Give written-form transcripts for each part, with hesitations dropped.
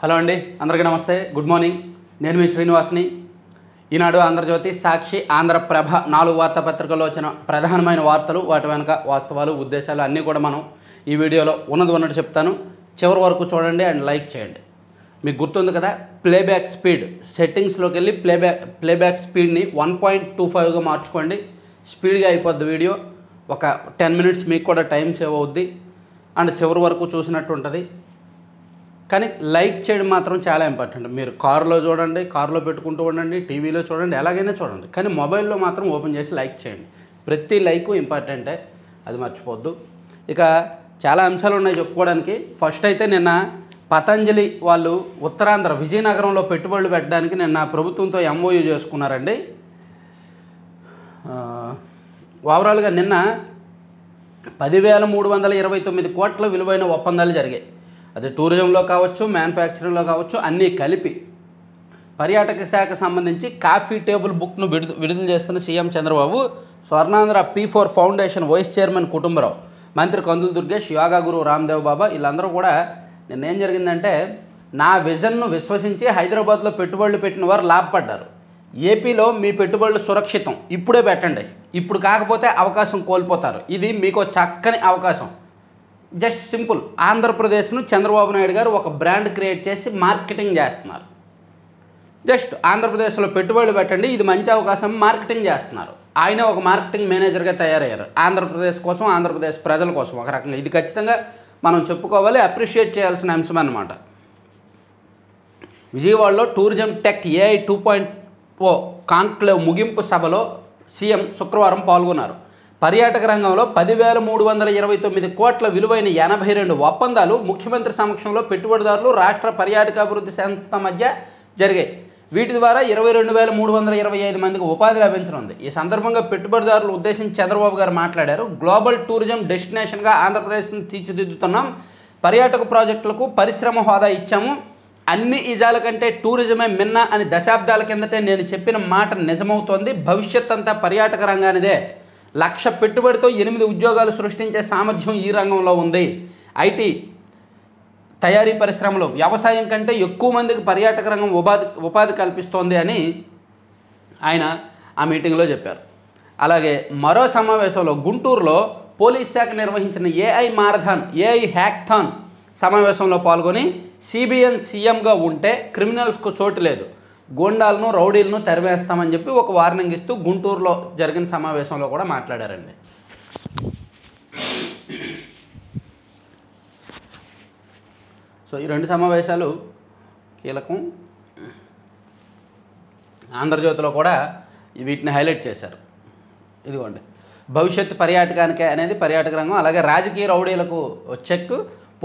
Hello అండి, అందరికీ నమస్తే, గుడ్ మార్నింగ్. నేను మీ శ్రీనివాస్ని. ఈనాడు, ఆంధ్రజ్యోతి, సాక్షి, ఆంధ్రప్రభ 4 వార్తాపత్రికల్లో వచ్చిన ప్రధానమైన వార్తలు, వాటి వెనక వాస్తవాలు, ఉద్దేశాలు అన్నీ కూడా మనం ఈ వీడియోలో ఉన్నట్టు చెప్తాను. చివరి వరకు చూడండి అండ్ లైక్ చేయండి. మీకు గుర్తుంది కదా, ప్లేబ్యాక్ స్పీడ్ సెట్టింగ్స్లోకి వెళ్ళి ప్లేబ్యాక్ స్పీడ్ని 1.25గా మార్చుకోండి. స్పీడ్గా అయిపోద్ది వీడియో. ఒక 10 మినిట్స్ మీకు కూడా టైం సేవ్ అవుద్ది అండ్ చివరి వరకు చూసినట్టు ఉంటుంది. కానీ లైక్ చేయడం మాత్రం చాలా ఇంపార్టెంట్. మీరు కారులో చూడండి, కారులో పెట్టుకుంటూ ఉండండి, టీవీలో చూడండి, ఎలాగైనా చూడండి, కానీ మొబైల్లో మాత్రం ఓపెన్ చేసి లైక్ చేయండి. ప్రతి లైకు ఇంపార్టెంటే, అది మర్చిపోద్దు. ఇక చాలా అంశాలు ఉన్నాయి చెప్పుకోవడానికి. ఫస్ట్ అయితే నిన్న పతంజలి వాళ్ళు ఉత్తరాంధ్ర విజయనగరంలో పెట్టుబడులు పెట్టడానికి నిన్న ప్రభుత్వంతో MOU చేసుకున్నారండి. ఓవరాల్గా నిన్న 10,329 కోట్ల విలువైన ఒప్పందాలు జరిగాయి. అది టూరిజంలో కావచ్చు, మ్యానుఫ్యాక్చరింగ్లో కావచ్చు, అన్నీ కలిపి. పర్యాటక శాఖ సంబంధించి కాఫీ టేబుల్ బుక్ను విడుదల చేస్తున్న CM Chandrababu, Swarnandhra P4 foundation vice chairman Kutumbarao, మంత్రి కందుల దుర్గేష్, యోగా గురువు రామ్దేవ్ బాబా, వీళ్ళందరూ కూడా నిన్న ఏం జరిగిందంటే, నా విజన్ను విశ్వసించి హైదరాబాద్లో పెట్టుబడులు పెట్టిన వారు లాభపడ్డారు. ఏపీలో మీ పెట్టుబడులు సురక్షితం, ఇప్పుడే పెట్టండి, ఇప్పుడు కాకపోతే అవకాశం కోల్పోతారు, ఇది మీకు చక్కని అవకాశం. Just simple. ఆంధ్రప్రదేశ్ను చంద్రబాబు నాయుడు గారు ఒక బ్రాండ్ క్రియేట్ చేసి మార్కెటింగ్ చేస్తున్నారు. జస్ట్ ఆంధ్రప్రదేశ్లో పెట్టుబడులు పెట్టండి, ఇది మంచి అవకాశం, మార్కెటింగ్ చేస్తున్నారు. ఆయన ఒక మార్కెటింగ్ మేనేజర్గా తయారయ్యారు ఆంధ్రప్రదేశ్ కోసం, ఆంధ్రప్రదేశ్ ప్రజల కోసం. ఒక రకంగా ఇది ఖచ్చితంగా మనం చెప్పుకోవాలి, అప్రిషియేట్ చేయాల్సిన అంశం అన్నమాట. విజయవాడలో టూరిజం టెక్ AI 2.0 కాన్క్లేవ్ ముగింపు సభలో సీఎం శుక్రవారం పాల్గొన్నారు. పర్యాటక రంగంలో 10,329 కోట్ల విలువైన 82 ఒప్పందాలు ముఖ్యమంత్రి సమక్షంలో పెట్టుబడిదారులు, రాష్ట్ర పర్యాటకాభివృద్ధి సంస్థ మధ్య జరిగాయి. వీటి ద్వారా 22,325 మందికి ఉపాధి లభించనుంది. ఈ సందర్భంగా పెట్టుబడిదారులు ఉద్దేశించి చంద్రబాబు గారు మాట్లాడారు. గ్లోబల్ టూరిజం డెస్టినేషన్గా ఆంధ్రప్రదేశ్ను తీర్చిదిద్దుతున్నాం. పర్యాటక ప్రాజెక్టులకు పరిశ్రమ హోదా ఇచ్చాము. అన్ని ఇజాల కంటే టూరిజమే మిన్న అని దశాబ్దాల కిందటే నేను చెప్పిన మాట నిజమవుతోంది. భవిష్యత్ అంతా పర్యాటక రంగానిదే. 1,00,000 పెట్టుబడితో 8 ఉద్యోగాలు సృష్టించే సామర్థ్యం ఈ రంగంలో ఉంది. IT, తయారీ పరిశ్రమలో, వ్యవసాయం కంటే ఎక్కువ మందికి పర్యాటక రంగం ఉపాధి కల్పిస్తోంది అని ఆయన ఆ మీటింగ్లో చెప్పారు. అలాగే మరో సమావేశంలో గుంటూరులో పోలీస్ శాఖ నిర్వహించిన AI మారథాన్, AI హ్యాక్థాన్ సమావేశంలో పాల్గొని CBN సీఎంగా ఉంటే క్రిమినల్స్కు చోటు లేదు, గోండాలను రౌడీలను తరివేస్తామని చెప్పి ఒక వార్నింగ్ ఇస్తూ గుంటూరులో జరిగిన సమావేశంలో కూడా మాట్లాడారండి. సో ఈ 2 సమావేశాలు కీలకం. ఆంధ్రజ్యోతిలో కూడా వీటిని హైలైట్ చేశారు. ఇదిగోండి, భవిష్యత్తు పర్యాటకానికే అనేది పర్యాటక రంగం. అలాగే రాజకీయ రౌడీలకు చెక్,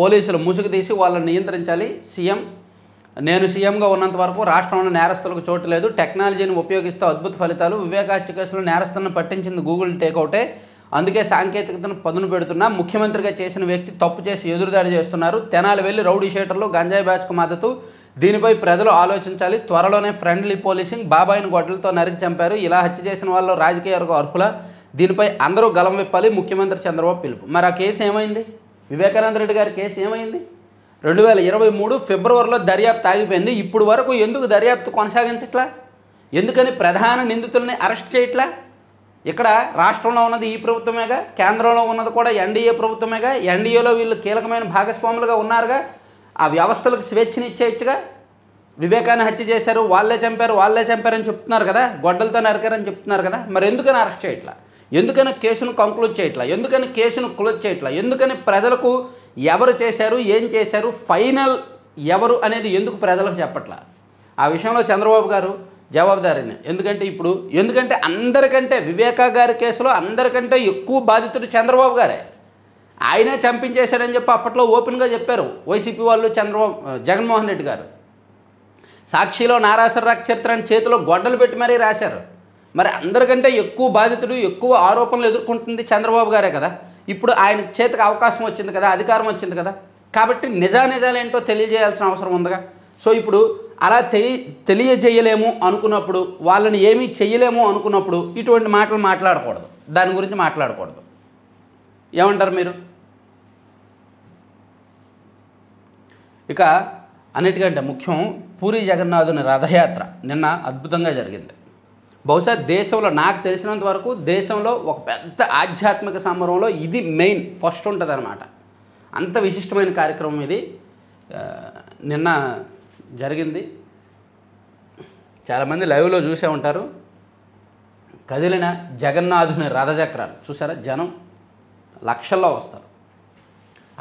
పోలీసులు ముసుగు తీసి వాళ్ళని నియంత్రించాలి. సీఎం, నేను సీఎంగా ఉన్నంత వరకు రాష్ట్రంలో నేరస్తులకు చోటు లేదు, టెక్నాలజీని ఉపయోగిస్తూ అద్భుత ఫలితాలు, వివేకాహత్య కేసులో నేరస్తులను పట్టించింది గూగుల్ టేకౌటే, అందుకే సాంకేతికతను పదును పెడుతున్నా, ముఖ్యమంత్రిగా చేసిన వ్యక్తి తప్పు చేసి ఎదురుదాడి చేస్తున్నారు, తెనాలి వెళ్ళి రౌడీ షీటర్లు, గంజాయి బ్యాచ్కు మద్దతు, దీనిపై ప్రజలు ఆలోచించాలి, త్వరలోనే ఫ్రెండ్లీ పోలీసింగ్, బాబాయిని గొడ్డలతో నరికి చంపారు, ఇలా హత్య చేసిన వాళ్ళు రాజకీయాలకు అర్హుల, దీనిపై అందరూ గలం విప్పాలి, ముఖ్యమంత్రి చంద్రబాబు పిలుపు. మరి ఆ కేసు ఏమైంది? వివేకానంద రెడ్డి గారి కేసు ఏమైంది? 2023 ఫిబ్రవరిలో దర్యాప్తు ఆగిపోయింది. ఇప్పుడు వరకు ఎందుకు దర్యాప్తు కొనసాగించట్లా? ఎందుకని ప్రధాన నిందితుల్ని అరెస్ట్ చేయట్లా? ఇక్కడ రాష్ట్రంలో ఉన్నది ఈ ప్రభుత్వమేగా, కేంద్రంలో ఉన్నది కూడా NDA ప్రభుత్వమేగా, NDAలో వీళ్ళు కీలకమైన భాగస్వాములుగా ఉన్నారుగా, ఆ వ్యవస్థలకు స్వేచ్ఛని ఇచ్చేయచ్చుగా. వివేకాన్ని హత్య చేశారు, వాళ్ళే చంపారని చెప్తున్నారు కదా, గొడ్డలతో నరికారని చెప్తున్నారు కదా, మరి ఎందుకని అరెస్ట్ చేయట్లా? ఎందుకని కేసును కంక్లూడ్ చేయట్లా? ఎందుకని కేసును క్లోజ్ చేయట్లా? ఎందుకని ప్రజలకు ఎవరు చేశారు, ఏం చేశారు, ఫైనల్ ఎవరు అనేది ఎందుకు ప్రజలకు చెప్పట్లా? ఆ విషయంలో చంద్రబాబు గారు జవాబుదారీనే. ఎందుకంటే అందరికంటే వివేకా గారి కేసులో అందరికంటే ఎక్కువ బాధితుడు చంద్రబాబు గారే. ఆయనే చంపించేశారని చెప్పి అప్పట్లో ఓపెన్గా చెప్పారు వైసీపీ వాళ్ళు, జగన్మోహన్ రెడ్డి గారు. సాక్షిలో నారాసర్రాక్ చరిత్రని చేతిలో గొడ్డలు పెట్టి మరీ రాశారు. మరి అందరికంటే ఎక్కువ బాధితుడు, ఎక్కువ ఆరోపణలు ఎదుర్కొంటుంది చంద్రబాబు గారే కదా. ఇప్పుడు ఆయన చేతికి అవకాశం వచ్చింది కదా, అధికారం వచ్చింది కదా, కాబట్టి నిజాలేంటో తెలియజేయాల్సిన అవసరం ఉందిగా. సో ఇప్పుడు అలా తెలియజేయలేము అనుకున్నప్పుడు, వాళ్ళని ఏమీ చెయ్యలేము అనుకున్నప్పుడు ఇటువంటి మాటలు మాట్లాడకూడదు, దాని గురించి మాట్లాడకూడదు. ఏమంటారు మీరు? ఇక అన్నిటికంటే ముఖ్యం పూరి జగన్నాథుని రథయాత్ర నిన్న అద్భుతంగా జరిగింది. బహుశా దేశంలో నాకు తెలిసినంత వరకు దేశంలో ఒక పెద్ద ఆధ్యాత్మిక సంబరంలో ఇది మెయిన్ ఫస్ట్ ఉంటుంది అనమాట. అంత విశిష్టమైన కార్యక్రమం ఇది నిన్న జరిగింది. చాలామంది లైవ్లో చూసే ఉంటారు. కదిలిన జగన్నాథుని రథచక్రాలు చూసారా, జనం లక్షల్లో వస్తారు.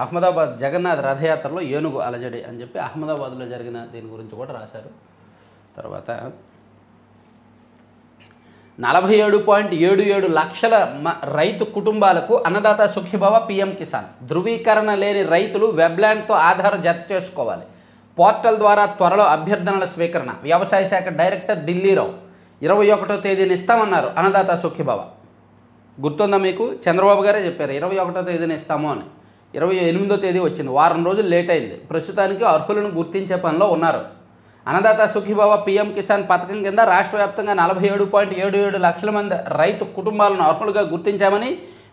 అహ్మదాబాద్ జగన్నాథ్ రథయాత్రలో ఏనుగు అలజడి అని చెప్పి అహ్మదాబాద్లో జరిగిన దీని గురించి కూడా రాశారు. తర్వాత 47.77 లక్షల రైతు కుటుంబాలకు అన్నదాత సుఖీభవ పీఎం కిసాన్. ధృవీకరణ లేని రైతులు వెబ్లాండ్తో ఆధార్ జత చేసుకోవాలి. పోర్టల్ ద్వారా త్వరలో అభ్యర్థనల స్వీకరణ. వ్యవసాయ శాఖ డైరెక్టర్ ఢిల్లీరావు 21వ తేదీని ఇస్తామన్నారు అన్నదాత సుఖీభవ. గుర్తుందా మీకు? చంద్రబాబు గారే చెప్పారు 21వ తేదీని ఇస్తాము అని. 28వ తేదీ వచ్చింది, వారం రోజులు లేట్ అయింది. ప్రస్తుతానికి అర్హులను గుర్తించే పనిలో ఉన్నారు. అన్నదాత సుఖీభవ పీఎం కిసాన్ పథకం కింద రాష్ట్ర వ్యాప్తంగా 47.77 లక్షల మంది రైతు కుటుంబాలను అర్హులుగా గుర్తించామని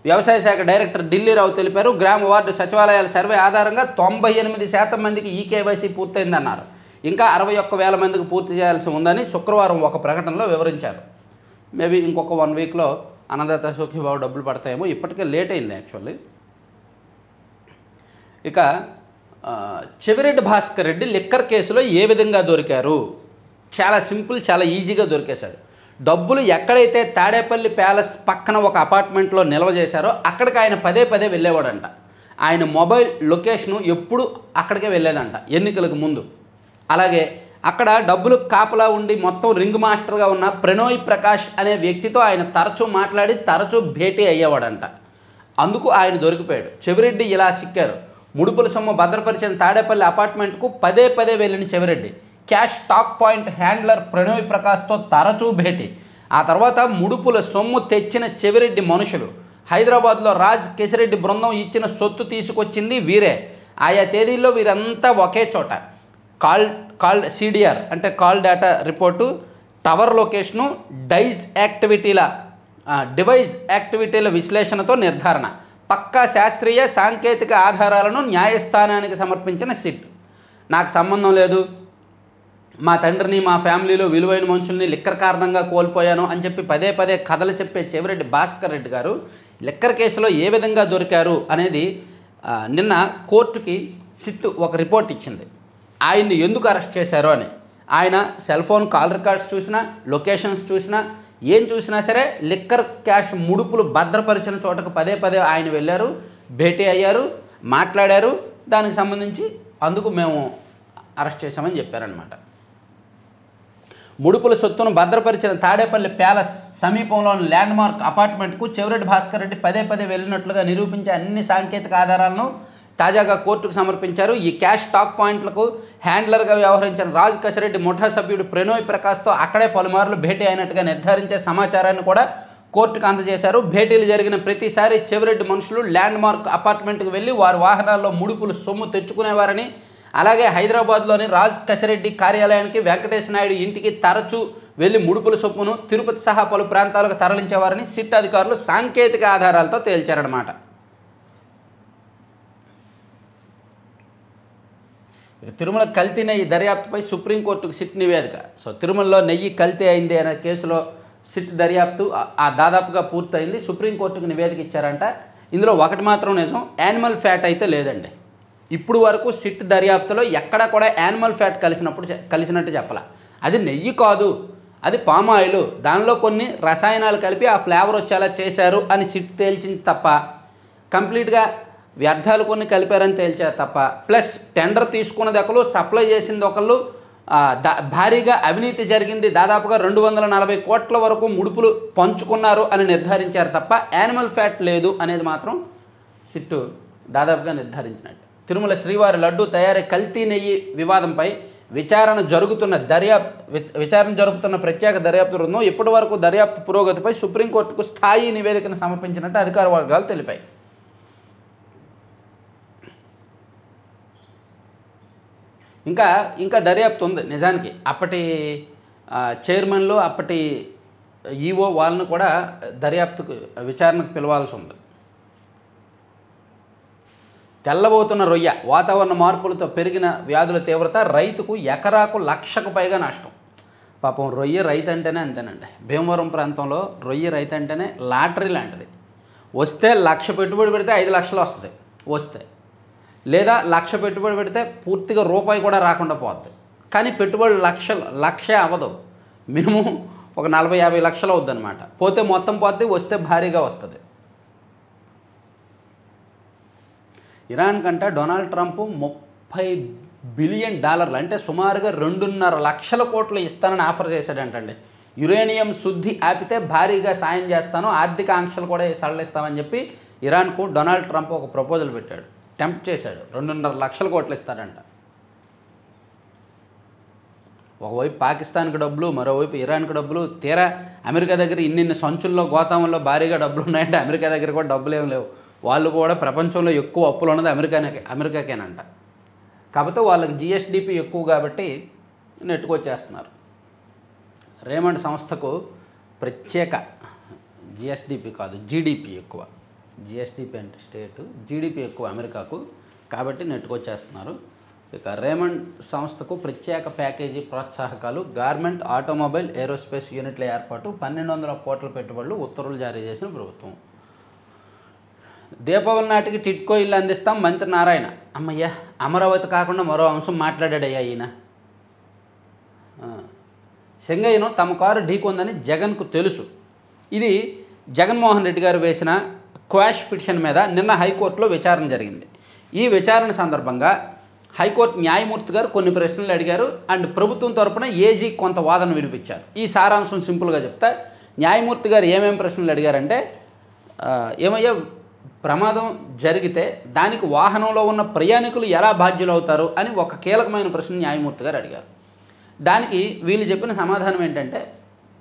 వ్యవసాయ శాఖ డైరెక్టర్ ఢిల్లీరావు తెలిపారు. గ్రామ వార్డు సచివాలయాల సర్వే ఆధారంగా 98% మందికి ఈకేవైసీ పూర్తయిందన్నారు. ఇంకా 61,000 మందికి పూర్తి చేయాల్సి ఉందని శుక్రవారం ఒక ప్రకటనలో వివరించారు. మేబీ ఇంకొక 1 వీక్లో అన్నదాత సుఖీభవ డబ్బులు పడతాయేమో, ఇప్పటికే లేట్ అయింది యాక్చువల్లీ. ఇక చెవిరెడ్డి భాస్కర్ రెడ్డి లిక్కర్ కేసులో ఏ విధంగా దొరికారు? చాలా సింపుల్, చాలా ఈజీగా దొరికేశాడు. డబ్బులు ఎక్కడైతే తాడేపల్లి ప్యాలెస్ పక్కన ఒక అపార్ట్మెంట్లో నిల్వ చేశారో అక్కడికి ఆయన పదే వెళ్ళేవాడంట. ఆయన మొబైల్ లొకేషను ఎప్పుడు అక్కడికే వెళ్ళేదంట ఎన్నికలకు ముందు. అలాగే అక్కడ డబ్బులు కాపలా ఉండి మొత్తం రింగ్ మాస్టర్గా ఉన్న ప్రణోయ్ ప్రకాష్ అనే వ్యక్తితో ఆయన తరచూ మాట్లాడి తరచూ భేటీ అయ్యేవాడంట. అందుకు ఆయన దొరికిపోయాడు. చెవిరెడ్డి ఇలా చిక్కారు. ముడుపుల సొమ్ము భద్రపరిచిన తాడేపల్లి అపార్ట్మెంట్కు పదే వెళ్ళిన Chevireddy cash stock point handler Pranoy ప్రకాష్తో తరచూ భేటీ. ఆ తర్వాత ముడుపుల సొమ్ము తెచ్చిన చెవిరెడ్డి మనుషులు హైదరాబాద్లో రాజ్ కేసిరెడ్డి బృందం ఇచ్చిన సొత్తు తీసుకొచ్చింది వీరే. ఆయా తేదీల్లో వీరంతా ఒకే చోట. కాల్ సిడిఆర్ అంటే call data report, tower location, device యాక్టివిటీల విశ్లేషణతో నిర్ధారణ. పక్కా శాస్త్రీయ సాంకేతిక ఆధారాలను న్యాయస్థానానికి సమర్పించిన సిట్. నాకు సంబంధం లేదు, మా తండ్రిని మా ఫ్యామిలీలో విలువైన మనుషుల్ని లిక్కర్ కారణంగా కోల్పోయాను అని చెప్పి పదే కథలు చెప్పే చెవిరెడ్డి భాస్కర్ రెడ్డి గారు లిక్కర్ కేసులో ఏ విధంగా దొరికారు అనేది నిన్న కోర్టుకి సిట్ ఒక రిపోర్ట్ ఇచ్చింది. ఆయన్ని ఎందుకు అరెస్ట్ చేశారో అని. ఆయన సెల్ ఫోన్ కాల్ రికార్డ్స్ చూసినా, లొకేషన్స్ చూసినా, ఏం చూసినా సరే లిక్కర్ క్యాష్ ముడుపులు భద్రపరిచిన చోటకు పదే ఆయన వెళ్ళారు, భేటీ అయ్యారు, మాట్లాడారు. దానికి సంబంధించి అందుకు మేము అరెస్ట్ చేశామని చెప్పారనమాట. ముడుపుల సొత్తును భద్రపరిచిన తాడేపల్లి ప్యాలెస్ సమీపంలోని ల్యాండ్ మార్క్ అపార్ట్మెంట్కు చెవిరెడ్డి భాస్కర్ రెడ్డి పదే వెళ్ళినట్లుగా నిరూపించే అన్ని సాంకేతిక ఆధారాలను తాజాగా కోర్టుకు సమర్పించారు. ఈ క్యాష్ స్టాక్ పాయింట్లకు హ్యాండ్లర్గా వ్యవహరించిన రాజ్ కసిరెడ్డి ముఠా సభ్యుడు ప్రణోయ్ ప్రకాష్తో అక్కడే పలుమార్లు భేటీ అయినట్టుగా నిర్ధారించే సమాచారాన్ని కూడా కోర్టుకు అందజేశారు. భేటీలు జరిగిన ప్రతిసారి చెవిరెడ్డి మనుషులు ల్యాండ్ మార్క్ అపార్ట్మెంట్కి వెళ్ళి వారి వాహనాల్లో ముడుపులు సొమ్ము తెచ్చుకునేవారని, అలాగే హైదరాబాద్లోని రాజ్ కసిరెడ్డి కార్యాలయానికి వెంకటేశ్ నాయుడు ఇంటికి తరచూ వెళ్ళి ముడుపుల సొమ్మును తిరుపతి సహా పలు ప్రాంతాలకు తరలించేవారని సిట్ అధికారులు సాంకేతిక ఆధారాలతో తేల్చారన్నమాట. తిరుమల కల్తీ నెయ్యి దర్యాప్తుపై సుప్రీంకోర్టుకు సిట్ నివేదిక. సో తిరుమలలో నెయ్యి కల్తీ అయింది అనే కేసులో సిట్ దర్యాప్తు దాదాపుగా పూర్తయింది. సుప్రీంకోర్టుకు నివేదిక ఇచ్చారంట. ఇందులో ఒకటి మాత్రం నిజం, యానిమల్ ఫ్యాట్ అయితే లేదండి. ఇప్పుడు వరకు సిట్ దర్యాప్తులో ఎక్కడా కూడా యానిమల్ ఫ్యాట్ కలిసినట్టు చెప్పాల. అది నెయ్యి కాదు, అది పామ్ ఆయిల్, దానిలో కొన్ని రసాయనాలు కలిపి ఆ ఫ్లేవర్ వచ్చేలా చేశారు అని సిట్ తేల్చింది తప్ప, కంప్లీట్గా వ్యర్థాలు కొన్ని కలిపారని తేల్చారు తప్ప, ప్లస్ టెండర్ తీసుకున్నది ఒకళ్ళు, సప్లై చేసింది ఒకళ్ళు, భారీగా అవినీతి జరిగింది, దాదాపుగా 240 కోట్ల వరకు ముడుపులు పంచుకున్నారు అని నిర్ధారించారు తప్ప యానిమల్ ఫ్యాట్ లేదు అనేది మాత్రం సిట్టు దాదాపుగా నిర్ధారించినట్టు. తిరుమల శ్రీవారి లడ్డు తయారీ కల్తీ నెయ్యి వివాదంపై విచారణ జరుపుతున్న ప్రత్యేక దర్యాప్తు బృందం ఇప్పటి వరకు దర్యాప్తు పురోగతిపై సుప్రీంకోర్టుకు స్థాయి నివేదికను సమర్పించినట్టు అధికార వర్గాలు తెలిపాయి. ఇంకా దర్యాప్తు ఉంది. నిజానికి అప్పటి చైర్మన్లు, అప్పటి ఈఓ వాళ్ళను కూడా విచారణకు పిలవాల్సి ఉంది. తెల్లబోతున్న రొయ్య, వాతావరణ మార్పులతో పెరిగిన వ్యాధుల తీవ్రత, రైతుకు ఎకరాకు 1,00,000కు పైగా నష్టం. పాపం రొయ్య రైతు అంటేనే అంతేనండి. భీమవరం ప్రాంతంలో రొయ్య రైతు అంటేనే లాటరీ లాంటిది. వస్తే 1,00,000 పెట్టుబడి పెడితే 5,00,000 వస్తుంది వస్తే, లేదా 1,00,000 పెట్టుబడి పెడితే పూర్తిగా రూపాయి కూడా రాకుండా పోద్ది. కానీ పెట్టుబడి 1,00,000 అవ్వదు, మినిమం ఒక 40-50 లక్షలు అవుద్ది అనమాట. పోతే మొత్తం పోతే, వస్తే భారీగా వస్తుంది. ఇరాన్ కంటే డొనాల్డ్ ట్రంప్ $30 బిలియన్ అంటే సుమారుగా 2.5 లక్షల కోట్లు ఇస్తానని ఆఫర్ చేశాడంటండి. యురేనియం శుద్ధి ఆపితే భారీగా సాయం చేస్తాను, ఆర్థిక ఆంక్షలు కూడా సడలిస్తామని చెప్పి ఇరాన్కు డొనాల్డ్ ట్రంప్ ఒక ప్రపోజల్ పెట్టాడు, టెంప్ట్ చేశాడు. 2.5 లక్షల కోట్లు ఇస్తాడంట. ఒకవైపు పాకిస్తాన్కి డబ్బులు, మరోవైపు ఇరాన్కి డబ్బులు. తీరా అమెరికా దగ్గర ఇన్ని సంచుల్లో గోతాముల్లో భారీగా డబ్బులు ఉన్నాయంటే అమెరికా దగ్గర కూడా డబ్బులు ఏం లేవు. వాళ్ళు కూడా ప్రపంచంలో ఎక్కువ అప్పులు ఉన్నది అమెరికాకేనంట. కాకపోతే వాళ్ళకి జిఎస్డిపి ఎక్కువ కాబట్టి నెట్టుకొచ్చేస్తున్నారు. రేమండ్ సంస్థకు ప్రత్యేక జిఎస్డిపి కాదు, జీడిపి ఎక్కువ. జిఎస్డిపి అంటే స్టేటు, జీడిపి ఎక్కువ అమెరికాకు, కాబట్టి నెట్టుకొచ్చేస్తున్నారు. ఇక రేమండ్ సంస్థకు ప్రత్యేక ప్యాకేజీ ప్రోత్సాహకాలు, గార్మెంట్, ఆటోమొబైల్, ఏరోస్పేస్ యూనిట్ల ఏర్పాటు, 1,200 కోట్ల పెట్టుబడులు ఉత్తర్వులు జారీ చేసిన ప్రభుత్వం. దీపావళి నాటికి టిట్కో ఇల్లు అందిస్తాం మంత్రి నారాయణ. అమ్మయ్య, అమరావతి కాకుండా మరో అంశం మాట్లాడాడయ్యా ఈయన. సెంగయ్యను తమ కారు ఢీకొందని జగన్కు తెలుసు. ఇది జగన్మోహన్ రెడ్డి గారు వేసిన క్వాష్ పిటిషన్ మీద నిన్న హైకోర్టులో విచారణ జరిగింది. ఈ విచారణ సందర్భంగా హైకోర్టు న్యాయమూర్తి గారు కొన్ని ప్రశ్నలు అడిగారు అండ్ ప్రభుత్వం తరపున ఏజీ కొంత వాదన వినిపించారు. ఈ సారాంశం సింపుల్గా చెప్తా. న్యాయమూర్తి గారు ఏమేమి ప్రశ్నలు అడిగారంటే, ఏమయ్యా ప్రమాదం జరిగితే దానికి వాహనంలో ఉన్న ప్రయాణికులు ఎలా బాధ్యులవుతారు అని ఒక కీలకమైన ప్రశ్న న్యాయమూర్తి గారు అడిగారు. దానికి వీళ్ళు చెప్పిన సమాధానం ఏంటంటే,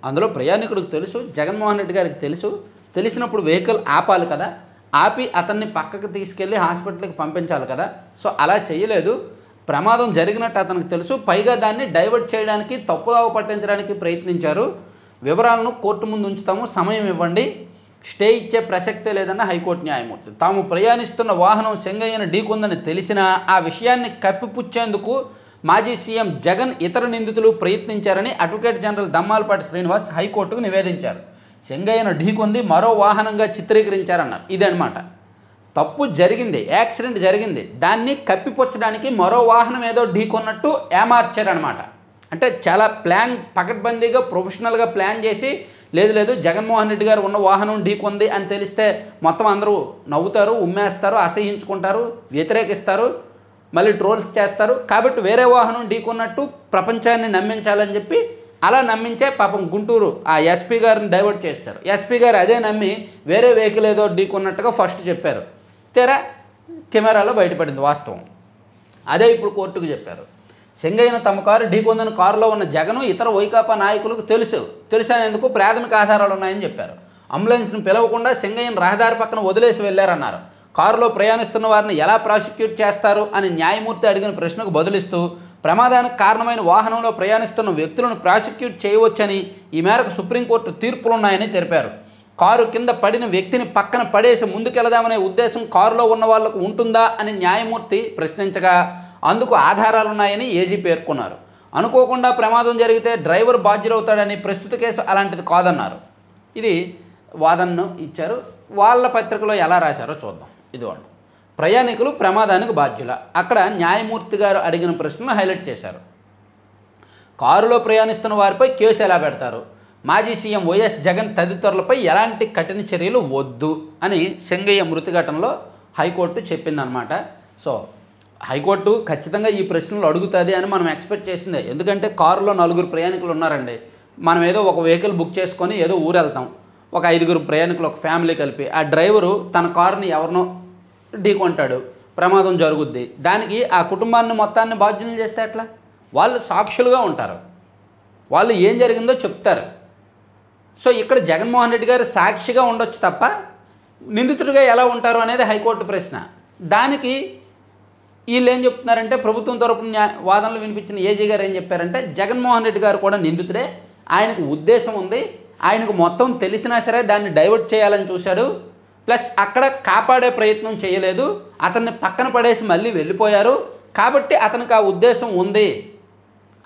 అందులో ప్రయాణికుడికి తెలుసు, జగన్మోహన్ రెడ్డి గారికి తెలుసు, తెలిసినప్పుడు వెహికల్ ఆపాలి కదా, ఆపి అతన్ని పక్కకు తీసుకెళ్ళి హాస్పిటల్కి పంపించాలి కదా. సో అలా చేయలేదు, ప్రమాదం జరిగినట్టు అతనికి తెలుసు, పైగా దాన్ని డైవర్ట్ చేయడానికి, తప్పుదావ పట్టించడానికి ప్రయత్నించారు. వివరాలను కోర్టు ముందు ఉంచుతాము, సమయం ఇవ్వండి, స్టే ఇచ్చే ప్రసక్తే లేదన్న హైకోర్టు న్యాయమూర్తి. తాము ప్రయాణిస్తున్న వాహనం సెంగయ్యను ఢీకొందని తెలిసినా ఆ విషయాన్ని కప్పిపుచ్చేందుకు మాజీ సీఎం జగన్, ఇతర నిందితులు ప్రయత్నించారని అడ్వకేట్ జనరల్ దమ్మాలపాటి శ్రీనివాస్ హైకోర్టుకు నివేదించారు. సెంగయ్యను ఢీకొంది మరో వాహనంగా చిత్రీకరించారన్నారు. ఇదన్నమాట, తప్పు జరిగింది, యాక్సిడెంట్ జరిగింది, దాన్ని కప్పిపుచ్చడానికి మరో వాహనం ఏదో ఢీకొన్నట్టు ఏమార్చారనమాట. అంటే చాలా పకడ్బందీగా ప్రొఫెషనల్గా ప్లాన్ చేసి, లేదు జగన్మోహన్ రెడ్డి గారు ఉన్న వాహనం ఢీకొంది అని తెలిస్తే మొత్తం అందరూ నవ్వుతారు, ఉమ్మేస్తారు, అసహించుకుంటారు, వ్యతిరేకిస్తారు, మళ్ళీ ట్రోల్స్ చేస్తారు. కాబట్టి వేరే వాహనం ఢీకొన్నట్టు ప్రపంచాన్ని నమ్మించాలని చెప్పి అలా నమ్మించే పాపం గుంటూరు ఆ ఎస్పీ గారిని డైవర్ట్ చేశారు. ఎస్పీ గారు అదే నమ్మి వేరే వెహికల్ ఏదో ఢీకొన్నట్టుగా ఫస్ట్ చెప్పారు. తెరా కెమెరాలో బయటపడింది వాస్తవం. అదే ఇప్పుడు కోర్టుకు చెప్పారు. సెంగయ్యను తమ కారు ఢీకొందని కారులో ఉన్న జగను, ఇతర వైకాపా నాయకులకు తెలిసినందుకు ప్రాథమిక ఆధారాలు ఉన్నాయని చెప్పారు. అంబులెన్స్ను పిలవకుండా సెంగయ్యను రహదారి పక్కన వదిలేసి వెళ్లారన్నారు. కారులో ప్రయాణిస్తున్న వారిని ఎలా ప్రాసిక్యూట్ చేస్తారు అని న్యాయమూర్తి అడిగిన ప్రశ్నకు బదులిస్తూ, ప్రమాదానికి కారణమైన వాహనంలో ప్రయాణిస్తున్న వ్యక్తులను ప్రాసిక్యూట్ చేయవచ్చని, ఈ మేరకు సుప్రీంకోర్టు తీర్పులున్నాయని తెలిపారు. కారు కింద పడిన వ్యక్తిని పక్కన పడేసి ముందుకెళదామనే ఉద్దేశం కారులో ఉన్న వాళ్లకు ఉంటుందా అని న్యాయమూర్తి ప్రశ్నించగా, అందుకు ఆధారాలున్నాయని ఏజీ పేర్కొన్నారు. అనుకోకుండా ప్రమాదం జరిగితే డ్రైవర్ బాధ్యులవుతాడని, ప్రస్తుత కేసు అలాంటిది కాదన్నారు. ఇది వాదనను ఇచ్చారు. వాళ్ళ పత్రికలో ఎలా రాశారో చూద్దాం. ఇదిగోండి, ప్రయాణికులు ప్రమాదానికి బాధ్యుల. అక్కడ న్యాయమూర్తి గారు అడిగిన ప్రశ్నను హైలైట్ చేశారు. కారులో ప్రయాణిస్తున్న వారిపై కేసు ఎలా పెడతారు, మాజీ సీఎం వైఎస్ జగన్ తదితరులపై ఎలాంటి కఠిన చర్యలు వద్దు అని సెంగయ్య మృతి ఘటనలో హైకోర్టు చెప్పిందనమాట. సో హైకోర్టు ఖచ్చితంగా ఈ ప్రశ్నలు అడుగుతుంది అని మనం ఎక్స్పెక్ట్ చేసిందే. ఎందుకంటే కారులో 4 ప్రయాణికులు ఉన్నారండి. మనం ఏదో ఒక వెహికల్ బుక్ చేసుకొని ఏదో ఊరు వెళ్తాం, ఒక 5 ప్రయాణికులు, ఒక ఫ్యామిలీ కలిపి, ఆ డ్రైవరు తన కారుని ఎవరినో ఢీకొంటాడు, ప్రమాదం జరుగుద్ది. దానికి ఆ కుటుంబాన్ని మొత్తాన్ని బాధ్యులు చేస్తే ఎట్లా? వాళ్ళు సాక్షులుగా ఉంటారు, వాళ్ళు ఏం జరిగిందో చెప్తారు. సో ఇక్కడ జగన్మోహన్ రెడ్డి గారు సాక్షిగా ఉండొచ్చు తప్ప నిందితుడిగా ఎలా ఉంటారు అనేది హైకోర్టు ప్రశ్న. దానికి వీళ్ళు ఏం చెప్తున్నారంటే, ప్రభుత్వం తరపున వాదనలు వినిపించిన ఏజీ గారు ఏం చెప్పారంటే, జగన్మోహన్ రెడ్డి గారు కూడా నిందితుడే, ఆయనకు ఉద్దేశం ఉంది, ఆయనకు మొత్తం తెలిసినా సరే దాన్ని డైవర్ట్ చేయాలని చూశాడు, ప్లస్ అక్కడ కాపాడే ప్రయత్నం చేయలేదు, అతన్ని పక్కన పడేసి మళ్ళీ వెళ్ళిపోయారు, కాబట్టి అతనికి ఆ ఉద్దేశం ఉంది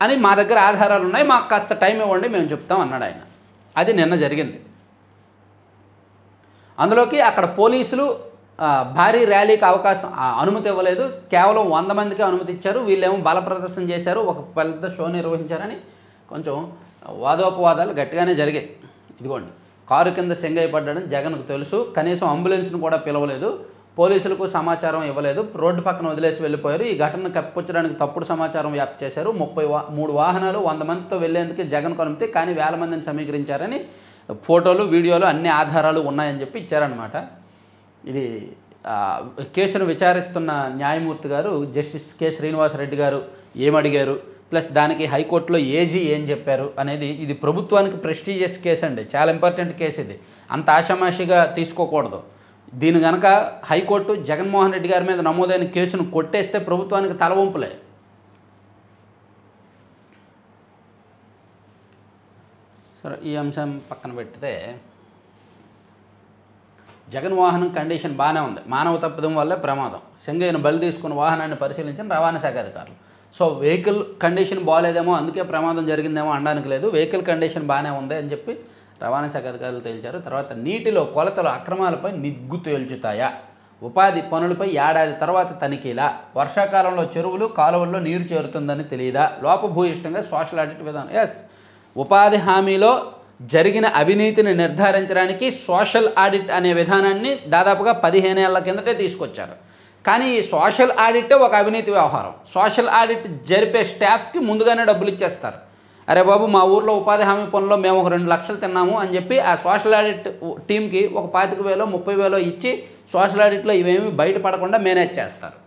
అని మా దగ్గర ఆధారాలు ఉన్నాయి, మాకు కాస్త టైం ఇవ్వండి మేము చెప్తాం అన్నాడు ఆయన. అది నిన్న జరిగింది. అందులోకి అక్కడ పోలీసులు భారీ ర్యాలీకి అనుమతి ఇవ్వలేదు, కేవలం 100 మందికే అనుమతి ఇచ్చారు, వీళ్ళేమో బల ప్రదర్శన చేశారు, ఒక పెద్ద షో నిర్వహించారని కొంచెం వాదోపవాదాలు గట్టిగానే జరిగాయి. ఇదిగోండి, కారు కింద సెంగయ్య పడ్డాడని జగన్కు తెలుసు, కనీసం అంబులెన్స్ను కూడా పిలవలేదు, పోలీసులకు సమాచారం ఇవ్వలేదు, రోడ్డు పక్కన వదిలేసి వెళ్ళిపోయారు. ఈ ఘటనను కప్పిపుచ్చడానికి తప్పుడు సమాచారం వ్యాప్తి చేశారు. 33 వాహనాలు 100 మందితో వెళ్లేందుకు జగన్కు అనుమతి, కానీ వేల మందిని సమీకరించారని ఫోటోలు వీడియోలు అన్ని ఆధారాలు ఉన్నాయని చెప్పి ఇచ్చారనమాట. ఇది కేసును విచారిస్తున్న న్యాయమూర్తి గారు జస్టిస్ కె శ్రీనివాసరెడ్డి గారు ఏమడిగారు, ప్లస్ దానికి హైకోర్టులో ఏజీ ఏం చెప్పారు అనేది, ఇది ప్రభుత్వానికి ప్రెస్టీజియస్ కేసు అండి, చాలా ఇంపార్టెంట్ కేసు ఇది, అంత ఆషామాషిగా తీసుకోకూడదు. దీని కనుక హైకోర్టు జగన్మోహన్ రెడ్డి గారి మీద నమోదైన కేసును కొట్టేస్తే ప్రభుత్వానికి తలవంపులే. సరే, ఈ అంశం పక్కన పెడితే జగన్ వాహనం కండిషన్ బాగానే ఉంది, మానవ తప్పిదం వల్లే ప్రమాదం, సెంగయ్యను బలి తీసుకున్న వాహనాన్ని పరిశీలించిన రవాణా శాఖ అధికారులు. సో వెహికల్ కండిషన్ బాగాలేదేమో అందుకే ప్రమాదం జరిగిందేమో అనడానికి లేదు, వెహికల్ కండిషన్ బాగానే ఉంది అని చెప్పి రవాణా శాఖ అధికారులు తేల్చారు. తర్వాత నీటిలో కొలతలు అక్రమాలపై నిగ్గు తేల్చుతాయా, ఉపాధి పనులపై ఏడాది తర్వాత తనిఖీలా, వర్షాకాలంలో చెరువులు కాలువల్లో నీరు చేరుతుందని తెలియదా, లోపభూయిష్టంగా సోషల్ ఆడిట్ విధానం. ఎస్, ఉపాధి హామీలో జరిగిన అవినీతిని నిర్ధారించడానికి సోషల్ ఆడిట్ అనే విధానాన్ని దాదాపుగా 15 ఏళ్ల కిందటే తీసుకొచ్చారు. కానీ ఈ సోషల్ ఆడిట్ ఒక అవినీతి వ్యవహారం. సోషల్ ఆడిట్ జరిపే స్టాఫ్కి ముందుగానే డబ్బులు ఇచ్చేస్తారు. అరే బాబు, మా ఊర్లో ఉపాధి హామీ పనుల్లో మేము ఒక 2 లక్షలు తిన్నాము అని చెప్పి ఆ సోషల్ ఆడిట్ టీంకి ఒక 25,000 30,000 ఇచ్చి సోషల్ ఆడిట్లో ఇవేమీ బయటపడకుండా మేనేజ్ చేస్తారు.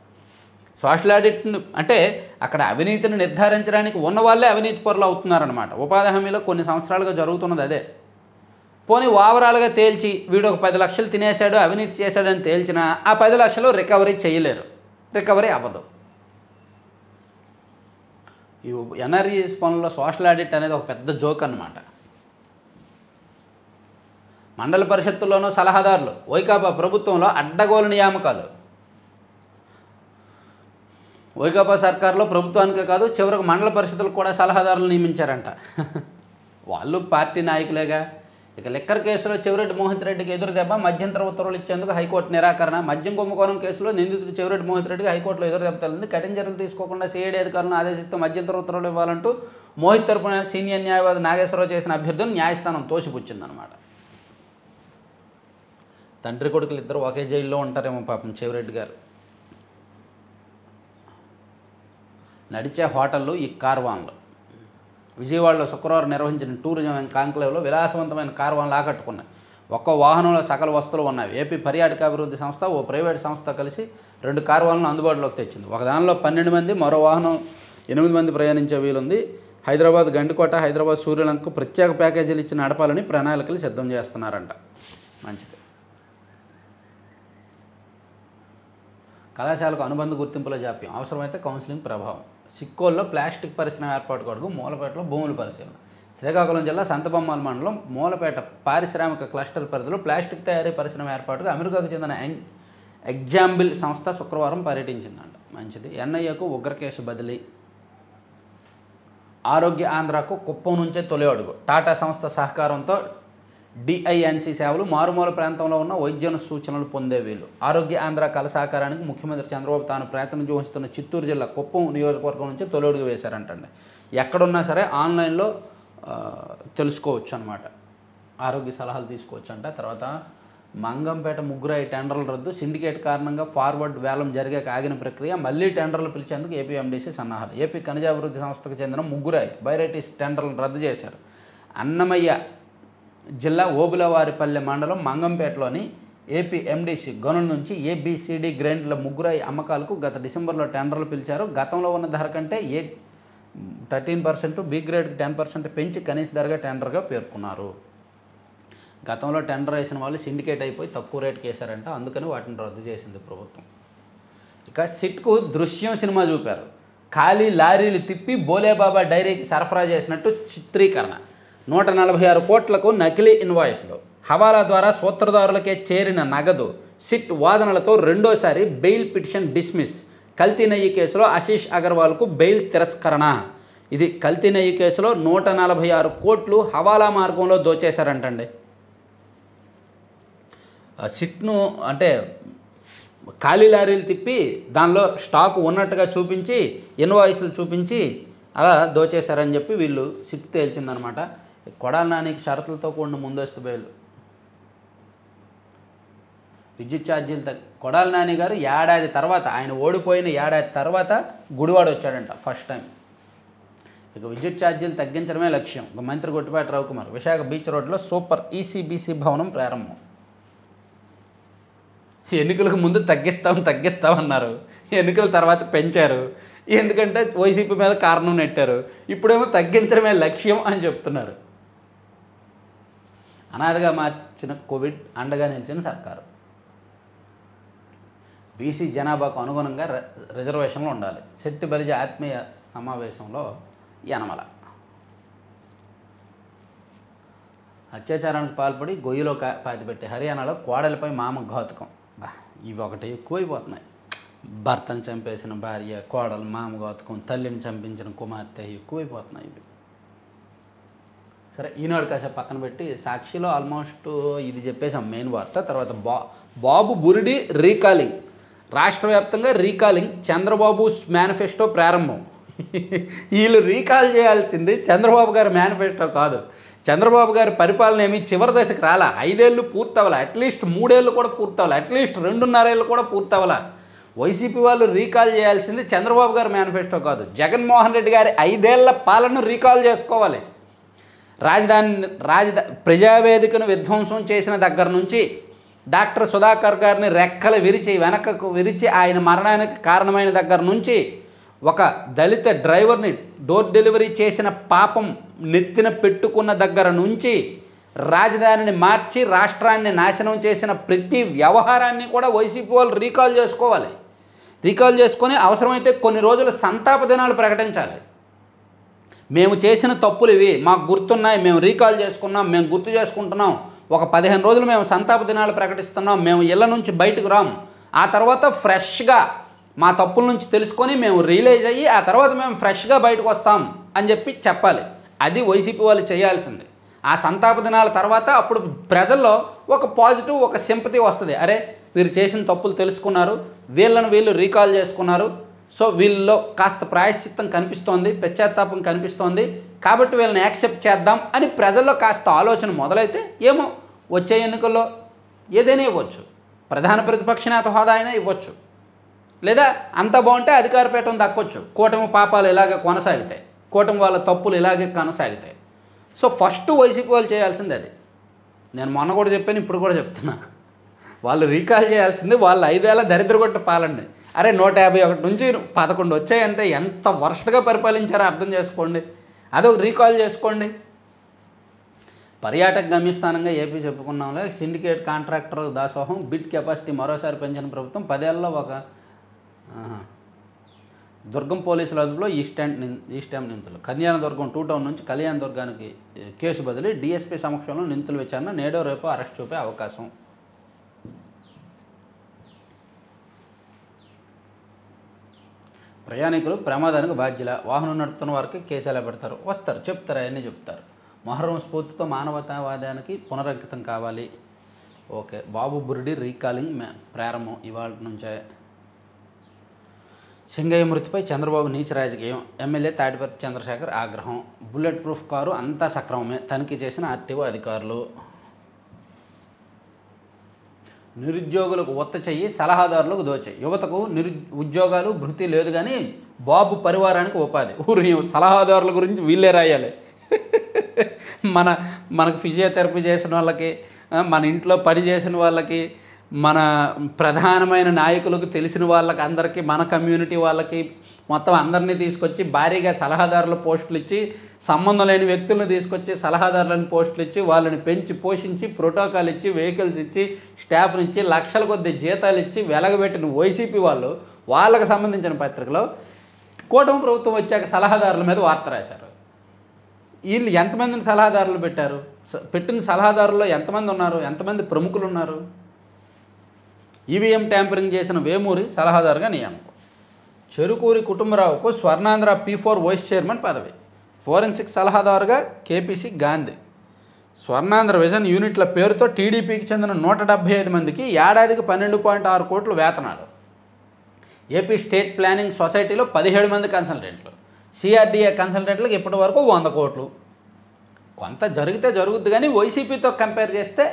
సోషల్ ఆడిట్ అంటే అక్కడ అవినీతిని నిర్ధారించడానికి ఉన్న వాళ్ళే అవినీతి పరులు అవుతున్నారనమాట. ఉపాధి హామీలో కొన్ని సంవత్సరాలుగా జరుగుతున్నది అదే. పోనీ ఓవరాల్గా తేల్చి వీడు ఒక 10 లక్షలు తినేశాడు, అవినీతి చేశాడని తేల్చినా ఆ 10 లక్షలు రికవరీ చేయలేరు, రికవరీ అవ్వదు. ఈ ఎన్ఆర్ఈఎస్ పనుల్లో సోషల్ ఆడిట్ అనేది ఒక పెద్ద జోక్ అన్నమాట. మండల పరిషత్తుల్లోనూ సలహాదారులు, వైకాపా ప్రభుత్వంలో అడ్డగోలు నియామకాలు. వైకాపా సర్కారులో ప్రభుత్వానికే కాదు చివరికి మండల పరిషత్తులకు కూడా సలహాదారులు నియమించారంట. వాళ్ళు పార్టీ నాయకులేగా. ఇక లిక్కర్ కేసులో చెవిరెడ్డి మోహిత్ రెడ్డికి ఎదురు దెబ్బ, మధ్యంతర ఉత్తర్వులు ఇచ్చేందుకు హైకోర్టు నిరాకరణ. మద్యం కుంభకోణం కేసులో నిందితుడు చెవిరెడ్డి మోహిత్ రెడ్డికి హైకోర్టులో ఎదురు దెబ్బ తగిలింది. కఠిన చర్యలు తీసుకోకుండా సిఐడి అధికారులను ఆదేశిస్తూ మధ్యంతర ఉత్తర్వులు ఇవ్వాలంటూ మోహిత్ తరపున సీనియర్ న్యాయవాది నాగేశ్వరరావు చేసిన అభ్యర్థులను న్యాయస్థానం తోసిపుచ్చిందనమాట. తండ్రి కొడుకులు ఇద్దరు ఒకే జైల్లో ఉంటారేమో పాపం చెవిరెడ్డి గారు. నడిచే హోటళ్ళు ఈ కార్వాన్లు. విజయవాడలో శుక్రవారం నిర్వహించిన టూరిజం కాంక్లేవ్లో విలాసవంతమైన కార్వాన్లు ఆకట్టుకున్నాయి. ఒక్కో వాహనంలో సకల వస్తువులు ఉన్నాయి. ఏపీ పర్యాటకాభివృద్ధి సంస్థ ఓ ప్రైవేట్ సంస్థ కలిసి 2 కార్వాన్లను అందుబాటులోకి తెచ్చింది. ఒక దానిలో 12 మంది, మరో వాహనం 8 మంది ప్రయాణించే వీలుంది. హైదరాబాద్ గండికోట, హైదరాబాద్ సూర్యలంకకు ప్రత్యేక ప్యాకేజీలు ఇచ్చి నడపాలని ప్రణాళికలు సిద్ధం చేస్తున్నారంట. మంచిది. కళాశాలకు అనుబంధ గుర్తింపుల జాప్యం, అవసరమైతే కౌన్సిలింగ్ ప్రభావం. సిక్కోల్లో ప్లాస్టిక్ పరిశ్రమ ఏర్పాటు కొరకు మూలపేటలో భూముల పరిశీలన. శ్రీకాకుళం జిల్లా సంతబొమ్మాల మండలం మూలపేట పారిశ్రామిక క్లస్టర్ పరిధిలో ప్లాస్టిక్ తయారీ పరిశ్రమ ఏర్పాటుకు అమెరికాకు చెందిన ఎగ్జాంబుల్ సంస్థ శుక్రవారం పర్యటించిందంట. మంచిది. ఎన్ఐఏకు ఉగ్రకేసు బదిలీ. ఆరోగ్య ఆంధ్రాకు కుప్పం నుంచే తొలి అడుగు. టాటా సంస్థ సహకారంతో డిఐఎన్సి సేవలు మారుమూల ప్రాంతంలో ఉన్న వైద్యుల సూచనలు పొందే వీలు. ఆరోగ్య ఆంధ్ర కళ సహకారానికి ముఖ్యమంత్రి చంద్రబాబు తాను ప్రాతినిధ్యం వహిస్తున్న చిత్తూరు జిల్లా కుప్పం నియోజకవర్గం నుంచి తొలడుగు వేశారంటండి. ఎక్కడున్నా సరే ఆన్లైన్లో తెలుసుకోవచ్చు అనమాట, ఆరోగ్య సలహాలు తీసుకోవచ్చు అంట. తర్వాత మంగంపేట ముగ్గురాయి టెండర్ల రద్దు. సిండికేట్ కారణంగా ఫార్వర్డ్ వేలం జరిగాక ఆగిన ప్రక్రియ మళ్లీ టెండర్లు పిలిచేందుకు ఏపీ ఎండీసీ సన్నాహాలు. ఏపీ ఖనిజాభివృద్ధి సంస్థకు చెందిన ముగ్గురాయి బైరైటీస్ టెండర్లను రద్దు చేశారు. అన్నమయ్య జిల్లా ఓబులవారిపల్లె మండలం మంగంపేటలోని ఏపీ ఎండీసీ గనుల నుంచి ఏబిసిడి గ్రైండ్ల ముగ్గురాయి అమ్మకాలకు గత డిసెంబర్లో టెండర్లు పిలిచారు. గతంలో ఉన్న ధర కంటే 13%, బి గ్రేడ్కి 10% పెంచి కనీస ధరగా టెండర్గా పేర్కొన్నారు. గతంలో టెండర్ వేసిన వాళ్ళు సిండికేట్ అయిపోయి తక్కువ రేటుకి వేశారంట, అందుకని వాటిని రద్దు చేసింది ప్రభుత్వం. ఇక సిట్కు దృశ్యం సినిమా చూపారు. ఖాళీ లారీలు తిప్పి బోలేబాబా డైరీకి సరఫరా చేసినట్టు చిత్రీకరణ. 146 కోట్లకు నకిలీ ఇన్వాయిస్లు. హవాలా ద్వారా సూత్రధారులకే చేరిన నగదు, సిట్ వాదనలతో రెండోసారి బెయిల్ పిటిషన్ డిస్మిస్. కల్తీ నెయ్యి కేసులో ఆశీష్ అగర్వాల్కు బెయిల్ తిరస్కరణ. ఇది కల్తీ నెయ్యి కేసులో 146 కోట్లు హవాలా మార్గంలో దోచేశారంటండి. సిట్ను అంటే ఖాళీ లారీలు తిప్పి దానిలో స్టాక్ ఉన్నట్టుగా చూపించి ఇన్వాయిస్లు చూపించి అలా దోచేశారని చెప్పి వీళ్ళు సిట్ తేల్చిందనమాట. కొడాలి నానికి షరతులతో కూడిన ముందస్తు బెయిల్. విద్యుత్ ఛార్జీలు కొడాలి నాని గారు ఏడాది తర్వాత, ఆయన ఓడిపోయిన ఏడాది తర్వాత గుడివాడ వచ్చాడంట ఫస్ట్ టైం. ఇక విద్యుత్ ఛార్జీలు తగ్గించడమే లక్ష్యం. ఒక మంత్రి గొట్టిపాటి రవికుమార్. విశాఖ బీచ్ రోడ్లో సూపర్ ఈసీబీసీ భవనం ప్రారంభం. ఎన్నికలకు ముందు తగ్గిస్తామన్నారు, ఎన్నికల తర్వాత పెంచారు. ఎందుకంటే వైసీపీ మీద కారణం నెట్టారు. ఇప్పుడేమో తగ్గించడమే లక్ష్యం అని చెప్తున్నారు. అనాథగా మార్చిన కోవిడ్ అండగా నిలిచిన సర్కారు. బీసీ జనాభాకు అనుగుణంగా రిజర్వేషన్లు ఉండాలి. శెట్టి బలిజ ఆత్మీయ సమావేశంలో యనమల. అత్యాచారానికి పాల్పడి గొయ్యిలో పాతిపెట్టి హర్యానాలో కోడలిపై మామ ఘాతుకం. ఇవి ఒకటి ఎక్కువైపోతున్నాయి. భర్తను చంపేసిన భార్య, కోడలు మామ ఘాతుకం, తల్లిని చంపించిన కుమార్తె ఎక్కువైపోతున్నాయి ఇవి. సరే, ఈనాడు కాసేపు పక్కన పెట్టి సాక్షిలో ఆల్మోస్ట్ ఇది చెప్పేసాం మెయిన్ వార్త. తర్వాత బాబు బురిడి రీకాలింగ్. రాష్ట్ర వ్యాప్తంగా రీకాలింగ్. చంద్రబాబు మేనిఫెస్టో ప్రారంభం. వీళ్ళు రీకాల్ చేయాల్సింది చంద్రబాబు గారి మేనిఫెస్టో కాదు. చంద్రబాబు గారి పరిపాలన ఏమి చివరి దశకు రాలా. 5 ఏళ్ళు పూర్తవ్వాలా, అట్లీస్ట్ 3 ఏళ్ళు కూడా పూర్తవ్వాలా, అట్లీస్ట్ 2.5 ఏళ్ళు కూడా పూర్తవ్వాలా. వైసీపీ వాళ్ళు రీకాల్ చేయాల్సింది చంద్రబాబు గారి మేనిఫెస్టో కాదు, జగన్మోహన్ రెడ్డి గారి 5 ఏళ్ల పాలనను రీకాల్ చేసుకోవాలి. ప్రజావేదికను విధ్వంసం చేసిన దగ్గర నుంచి డాక్టర్ సుధాకర్ గారిని రెక్కలు విరిచి వెనకకు విరిచి ఆయన మరణానికి కారణమైన దగ్గర నుంచి ఒక దళిత డ్రైవర్ని డోర్ డెలివరీ చేసిన పాపం నెత్తిన పెట్టుకున్న దగ్గర నుంచి రాజధానిని మార్చి రాష్ట్రాన్ని నాశనం చేసిన ప్రతి వ్యవహారాన్ని కూడా వైసీపీ వాళ్ళు రీకాల్ చేసుకోవాలి. రీకాల్ చేసుకొని అవసరమైతే కొన్ని రోజులు సంతాప దినాలు ప్రకటించాలి. మేము చేసిన తప్పులు ఇవి, మాకు గుర్తున్నాయి, మేము రీకాల్ చేసుకున్నాం, మేము గుర్తు చేసుకుంటున్నాం, ఒక 15 రోజులు మేము సంతాప దినాలు ప్రకటిస్తున్నాం, మేము ఇళ్ళ నుంచి బయటకు రాం, ఆ తర్వాత ఫ్రెష్గా మా తప్పుల నుంచి తెలుసుకొని మేము రియలైజ్ అయ్యి ఆ తర్వాత మేము ఫ్రెష్గా బయటకు వస్తాం అని చెప్పాలి. అది వైసీపీ వాళ్ళు చేయాల్సింది. ఆ సంతాప దినాల తర్వాత అప్పుడు ప్రజల్లో ఒక పాజిటివ్, ఒక సింపతి వస్తుంది. అరే, వీరు చేసిన తప్పులు తెలుసుకున్నారు, వీళ్ళు రీకాల్ చేసుకున్నారు, సో వీళ్ళలో కాస్త ప్రాయశ్చిత్తం కనిపిస్తోంది, పశ్చాత్తాపం కనిపిస్తోంది, కాబట్టి వీళ్ళని యాక్సెప్ట్ చేద్దాం అని ప్రజల్లో కాస్త ఆలోచన మొదలైతే ఏమో వచ్చే ఎన్నికల్లో ఏదైనా ఇవ్వచ్చు. ప్రధాన ప్రతిపక్ష నేత హోదా అయినా ఇవ్వచ్చు, లేదా అంత బాగుంటే అధికారపీఠం దక్కొచ్చు. కూటమి పాపాలు ఇలాగే కొనసాగుతాయి, కూటమి వాళ్ళ తప్పులు ఇలాగే కొనసాగుతాయి. సో ఫస్ట్ వైసీపీ వాళ్ళు చేయాల్సింది అది. నేను మొన్న కూడా చెప్పాను, ఇప్పుడు కూడా చెప్తున్నా, వాళ్ళు రీకాల్ చేయాల్సింది వాళ్ళ 5 ఏళ్ల దరిద్రగొట్ట పాలన. అరే 151 నుంచి 11 వచ్చాయంటే ఎంత వర్స్ట్గా పరిపాలించారో అర్థం చేసుకోండి. అదొక రీకాల్ చేసుకోండి. పర్యాటక గమ్యస్థానంగా ఏపీ చెప్పుకున్నాంలే. సిండికేట్ కాంట్రాక్టర్ దాసోహం, బిడ్ కెపాసిటీ మరోసారి పెంచిన ప్రభుత్వం. 10 ఏళ్లలో ఒక దుర్గం పోలీసుల అదుపులో ఈస్ట్ డ్యామ్ నిందితులు. కళ్యాణదుర్గం 2 టౌన్ నుంచి కళ్యాణదుర్గానికి కేసు బదిలీ. డీఎస్పీ సమక్షంలో నిందితుల విచారణ. నేడో రేపు అరెస్ట్ చూపే అవకాశం. ప్రయాణికులు ప్రమాదానికి బాధ్యుల. వాహనం నడుపుతున్న వారికి కేసు ఎలా పెడతారు? చెప్తారు, అవన్నీ చెప్తారు. మొహర్రం స్ఫూర్తితో మానవతావాదానికి పునరంకితం కావాలి. ఓకే. బాబు బురిడి రీకాలింగ్ ప్రారంభం ఇవాళ నుంచే. సింగయ్య మృతిపై చంద్రబాబు నీచ రాజకీయం. ఎమ్మెల్యే తాడిపర్తి చంద్రశేఖర్ ఆగ్రహం. బుల్లెట్ ప్రూఫ్ కారు అంతా సక్రమమే, తనిఖీ చేసిన ఆర్టీఓ అధికారులు. నిరుద్యోగులకు ఒత్త చెయ్యి, సలహాదారులకు దోచే. యువతకు ఉద్యోగాలు భృతి లేదు కానీ బాబు పరివారానికి ఉపాధి. సలహాదారుల గురించి వీళ్ళే రాయాలి. మనకు ఫిజియోథెరపీ చేసిన వాళ్ళకి, మన ఇంట్లో పని చేసిన వాళ్ళకి, మన ప్రధానమైన నాయకులకు తెలిసిన వాళ్ళకి, అందరికీ, మన కమ్యూనిటీ వాళ్ళకి మొత్తం అందరినీ తీసుకొచ్చి భారీగా సలహాదారుల పోస్టులు ఇచ్చి, సంబంధం లేని వ్యక్తులను తీసుకొచ్చి సలహాదారులను పోస్టులు ఇచ్చి, వాళ్ళని పెంచి పోషించి, ప్రోటోకాల్ ఇచ్చి, వెహికల్స్ ఇచ్చి, స్టాఫ్ని ఇచ్చి, లక్షల కొద్ది జీతాలు ఇచ్చి వెలగబెట్టిన వైసీపీ వాళ్ళు వాళ్ళకి సంబంధించిన పత్రికలో కూటమి ప్రభుత్వం వచ్చాక సలహాదారుల మీద వార్త రాశారు. వీళ్ళు ఎంతమందిని సలహాదారులు పెట్టారు? పెట్టిన సలహాదారుల్లో ఎంతమంది ఉన్నారు? ఎంతమంది ప్రముఖులు ఉన్నారు? ఈవీఎం ట్యాంపరింగ్ చేసిన వేమూరి సలహాదారుగా నియామకం. చెరుకూరి కుటుంబరావుకు స్వర్ణాంధ్ర P4 వైస్ చైర్మన్ పదవి. ఫోరెన్సిక్ సలహాదారుగా కేపీసీ గాంధీ. స్వర్ణాంధ్ర విజన్ యూనిట్ల పేరుతో టీడీపీకి చెందిన 175 మందికి ఏడాదికి 12.6 కోట్లు వేతనాలు. ఏపీ స్టేట్ ప్లానింగ్ సొసైటీలో 17 మంది కన్సల్టెంట్లు. సిఆర్డీఏ కన్సల్టెంట్లకు ఇప్పటి వరకు 100 కోట్లు. కొంత జరిగితే జరుగుద్ది, కానీ వైసీపీతో కంపేర్ చేస్తే